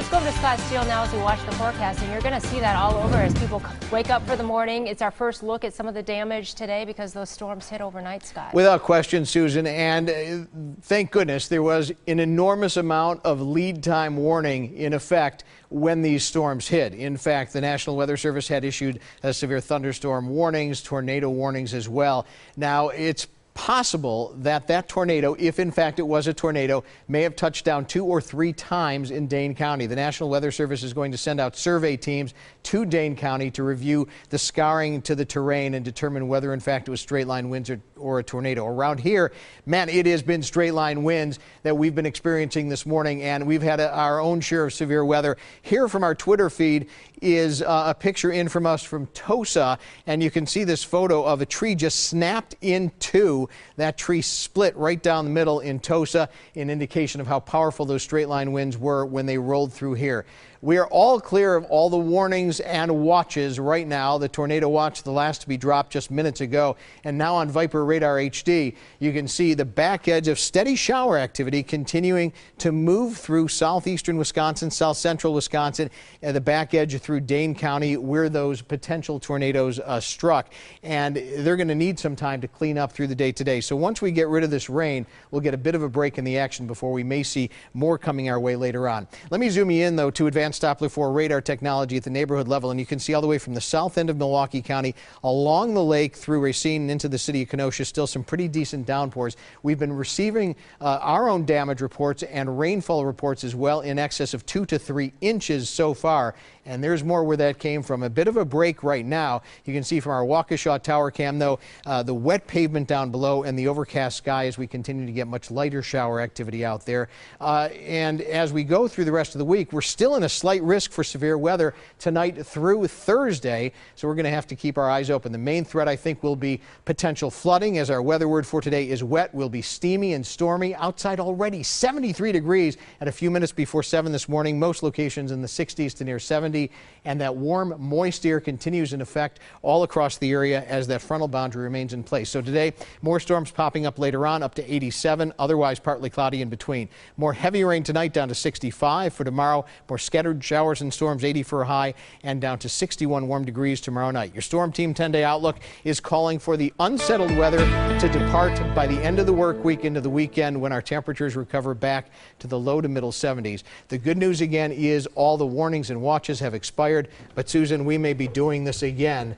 Let's go over to Scott Steele now as we watch the forecast, and you're going to see that all over as people wake up for the morning. It's our first look at some of the damage today because those storms hit overnight, Scott. Without question, Susan, and thank goodness there was an enormous amount of lead time warning in effect when these storms hit. In fact, the National Weather Service had issued severe thunderstorm warnings, tornado warnings as well. Now, it's possible that that tornado, if in fact it was a tornado, may have touched down 2 or 3 times in Dane County. The National Weather Service is going to send out survey teams to Dane County to review the scarring to the terrain and determine whether in fact it was straight line winds or a tornado. Around here, man, it has been straight line winds that we've been experiencing this morning, and we've had our own share of severe weather. Here from our Twitter feed is a picture in from us from Tosa, and you can see this photo of a tree just snapped in two. That tree split right down the middle in Tosa, an indication of how powerful those straight line winds were when they rolled through here. We are all clear of all the warnings and watches right now. The tornado watch, the last to be dropped just minutes ago, and now on Viper Radar HD, you can see the back edge of steady shower activity continuing to move through southeastern Wisconsin, south central Wisconsin, and the back edge through Dane County where those potential tornadoes struck. And they're going to need some time to clean up through the day today. So once we get rid of this rain, we'll get a bit of a break in the action before we may see more coming our way later on. Let me zoom you in, though, to advanced Doppler 4 radar technology at the neighborhood level, and you can see all the way from the south end of Milwaukee County along the lake through Racine and into the city of Kenosha. Still some pretty decent downpours. We've been receiving our own damage reports and rainfall reports as well in excess of 2 to 3 inches so far, and there's more where that came from. A bit of a break right now. You can see from our Waukesha tower cam, though, the wet pavement down below and the overcast sky as we continue to get much lighter shower activity out there. And as we go through the rest of the week, we're still in a slight risk for severe weather tonight through Thursday, so we're going to have to keep our eyes open. The main threat, I think, will be potential flooding, as our weather word for today is wet. Will be steamy and stormy. Outside already 73 degrees at a few minutes before 7 this morning. Most locations in the 60s to near 70, and that warm, moist air continues in effect all across the area as that frontal boundary remains in place. So today, more storms popping up later on, up to 87, otherwise partly cloudy in between. More heavy rain tonight, down to 65. For tomorrow, more scattered showers and storms, 80 for a high, and down to 61 warm degrees tomorrow night. Your Storm Team 10-day outlook is calling for the unsettled weather to depart by the end of the work week into the weekend, when our temperatures recover back to the low to middle 70s. The good news again is all the warnings and watches have expired, but Susan, we may be doing this again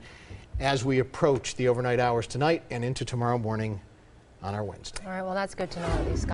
as we approach the overnight hours tonight and into tomorrow morning on our Wednesday. All right, well, that's good to know at least.